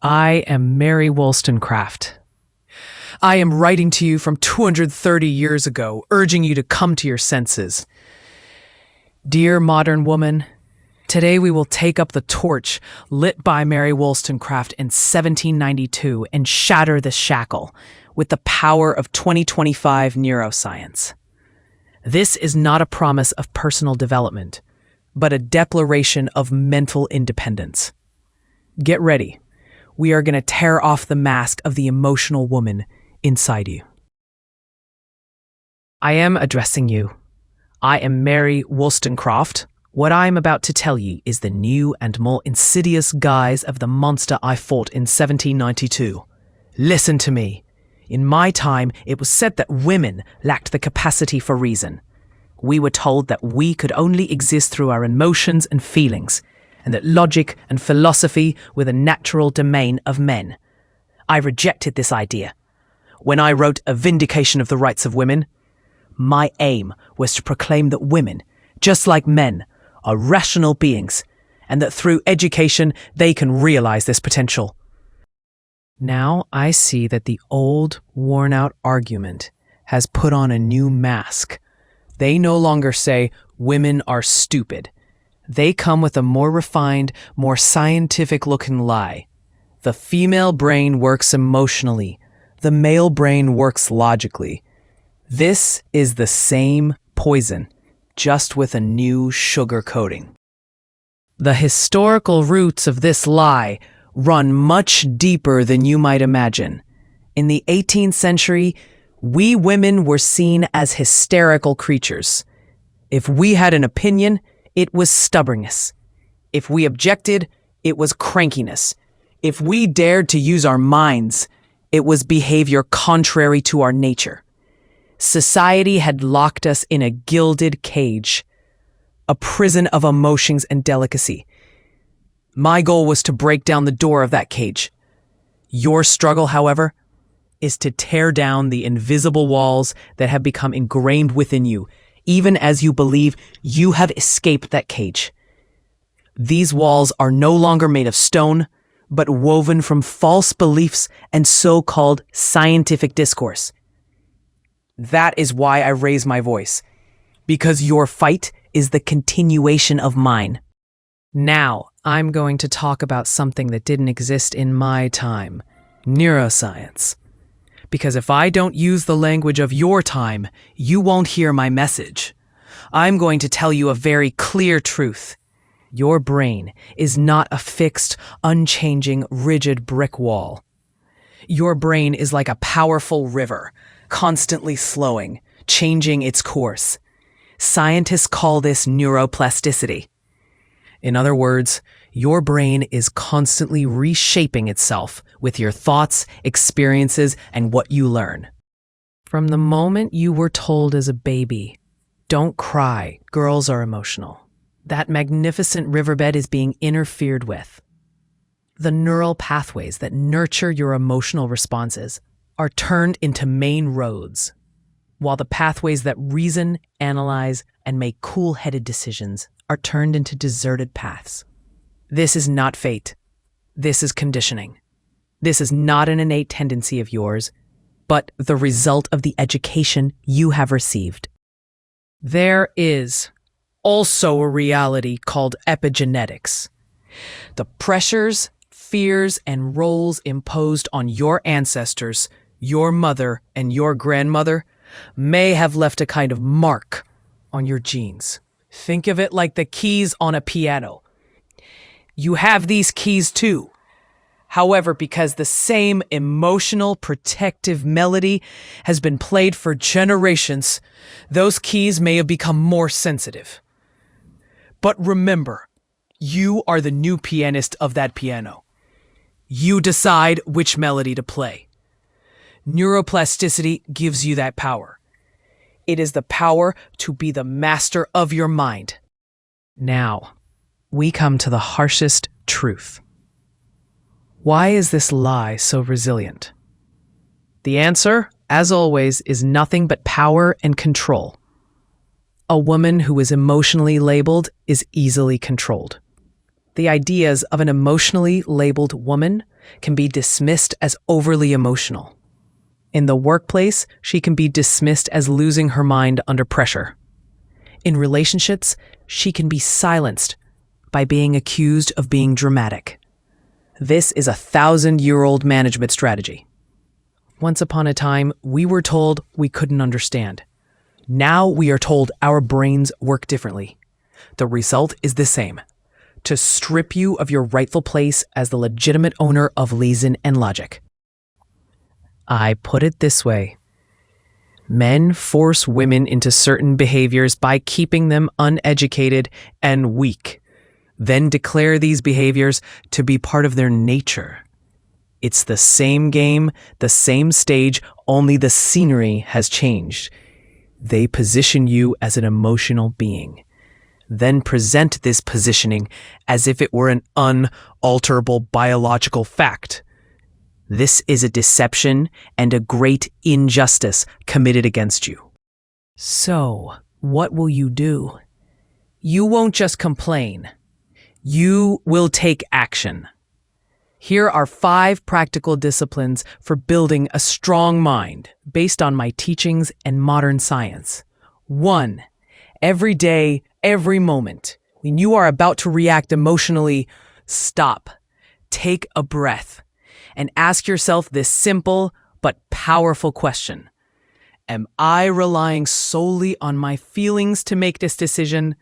I am Mary Wollstonecraft. I am writing to you from 230 years ago, urging you to come to your senses. Dear modern woman, today we will take up the torch lit by Mary Wollstonecraft in 1792 and shatter the shackle with the power of 2025 neuroscience. This is not a promise of personal development, but a declaration of mental independence. Get ready. We are going to tear off the mask of the emotional woman inside you. I am addressing you. I am Mary Wollstonecraft. What I am about to tell you is the new and more insidious guise of the monster I fought in 1792. Listen to me. In my time, it was said that women lacked the capacity for reason. We were told that we could only exist through our emotions and feelings, and that logic and philosophy were the natural domain of men. I rejected this idea. When I wrote A Vindication of the Rights of Women, my aim was to proclaim that women, just like men, are rational beings, and that through education they can realize this potential. Now I see that the old, worn-out argument has put on a new mask. They no longer say women are stupid. They come with a more refined, more scientific-looking lie. The female brain works emotionally. The male brain works logically. This is the same poison, just with a new sugar coating. The historical roots of this lie run much deeper than you might imagine. In the 18th century, we women were seen as hysterical creatures. If we had an opinion, it was stubbornness. If we objected, it was crankiness. If we dared to use our minds, it was behavior contrary to our nature. Society had locked us in a gilded cage, a prison of emotions and delicacy. My goal was to break down the door of that cage. Your struggle, however, is to tear down the invisible walls that have become ingrained within you, even as you believe you have escaped that cage. These walls are no longer made of stone, but woven from false beliefs and so-called scientific discourse. That is why I raise my voice, because your fight is the continuation of mine. Now, I'm going to talk about something that didn't exist in my time, neuroscience. Because if I don't use the language of your time, you won't hear my message. I'm going to tell you a very clear truth. Your brain is not a fixed, unchanging, rigid brick wall. Your brain is like a powerful river, constantly slowing, changing its course. Scientists call this neuroplasticity. In other words, your brain is constantly reshaping itself with your thoughts, experiences, and what you learn. From the moment you were told as a baby, don't cry, girls are emotional, that magnificent riverbed is being interfered with. The neural pathways that nurture your emotional responses are turned into main roads, while the pathways that reason, analyze, and make cool-headed decisions are turned into deserted paths. This is not fate. This is conditioning. This is not an innate tendency of yours, but the result of the education you have received. There is also a reality called epigenetics. The pressures, fears, and roles imposed on your ancestors, your mother, and your grandmother may have left a kind of mark on your genes. Think of it like the keys on a piano. You have these keys too. However, because the same emotional, protective melody has been played for generations, those keys may have become more sensitive. But remember, you are the new pianist of that piano. You decide which melody to play. Neuroplasticity gives you that power. It is the power to be the master of your mind. Now, we come to the harshest truth. Why is this lie so resilient? The answer, as always, is nothing but power and control. A woman who is emotionally labeled is easily controlled. The ideas of an emotionally labeled woman can be dismissed as overly emotional. In the workplace, she can be dismissed as losing her mind under pressure. In relationships, she can be silenced by being accused of being dramatic. This is a 1,000-year-old management strategy. Once upon a time, we were told we couldn't understand. Now we are told our brains work differently. The result is the same: to strip you of your rightful place as the legitimate owner of reason and logic. I put it this way: men force women into certain behaviors by keeping them uneducated and weak, then declare these behaviors to be part of their nature. It's the same game, the same stage, only the scenery has changed. They position you as an emotional being, then present this positioning as if it were an unalterable biological fact. This is a deception and a great injustice committed against you. So, what will you do? You won't just complain. You will take action. Here are 5 practical disciplines for building a strong mind based on my teachings and modern science. 1. Every day, every moment, when you are about to react emotionally, stop, take a breath, and ask yourself this simple but powerful question. Am I relying solely on my feelings to make this decision,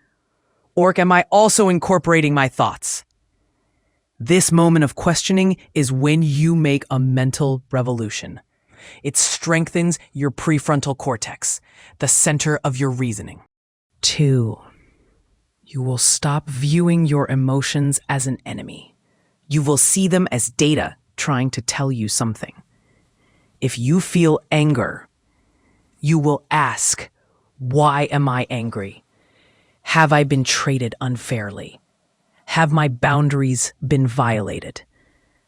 or am I also incorporating my thoughts? This moment of questioning is when you make a mental revolution. It strengthens your prefrontal cortex, the center of your reasoning. 2. You will stop viewing your emotions as an enemy. You will see them as data trying to tell you something. If you feel anger, you will ask, why am I angry? Have I been treated unfairly? Have my boundaries been violated?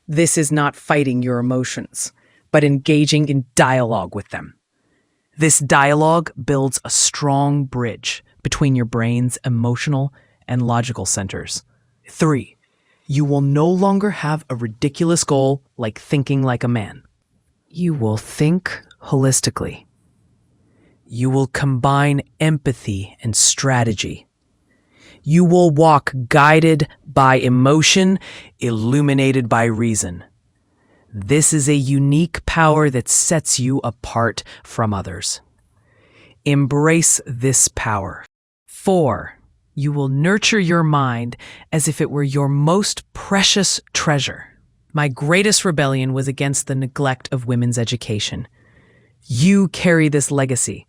This is not fighting your emotions, but engaging in dialogue with them. This dialogue builds a strong bridge between your brain's emotional and logical centers. 3. You will no longer have a ridiculous goal like thinking like a man. You will think holistically. You will combine empathy and strategy. You will walk guided by emotion, illuminated by reason. This is a unique power that sets you apart from others. Embrace this power. 4. You will nurture your mind as if it were your most precious treasure. My greatest rebellion was against the neglect of women's education. You carry this legacy.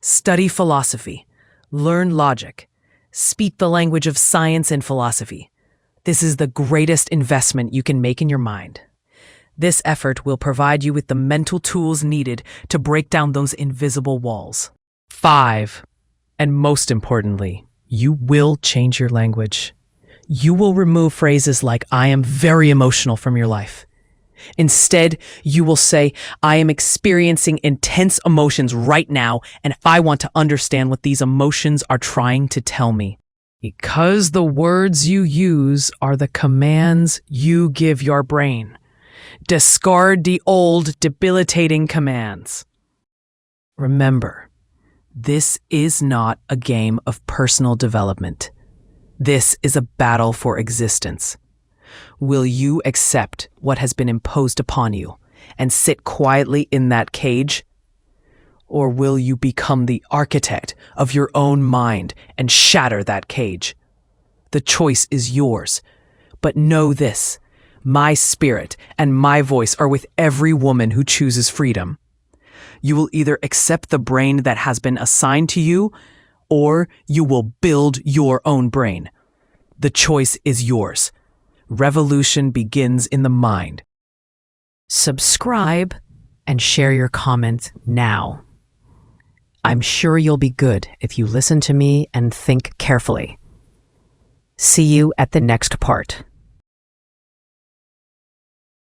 Study philosophy, learn logic, speak the language of science and philosophy. This is the greatest investment you can make in your mind. This effort will provide you with the mental tools needed to break down those invisible walls. 5. And most importantly, you will change your language. You will remove phrases like, I am very emotional from your life. Instead, you will say, I am experiencing intense emotions right now, and I want to understand what these emotions are trying to tell me. Because the words you use are the commands you give your brain. Discard the old, debilitating commands. Remember, this is not a game of personal development. This is a battle for existence. Will you accept what has been imposed upon you and sit quietly in that cage? Or will you become the architect of your own mind and shatter that cage? The choice is yours. But know this, my spirit and my voice are with every woman who chooses freedom. You will either accept the brain that has been assigned to you, or you will build your own brain. The choice is yours. Revolution begins in the mind. Subscribe and share your comment now. I'm sure you'll be good if you listen to me and think carefully. See you at the next part.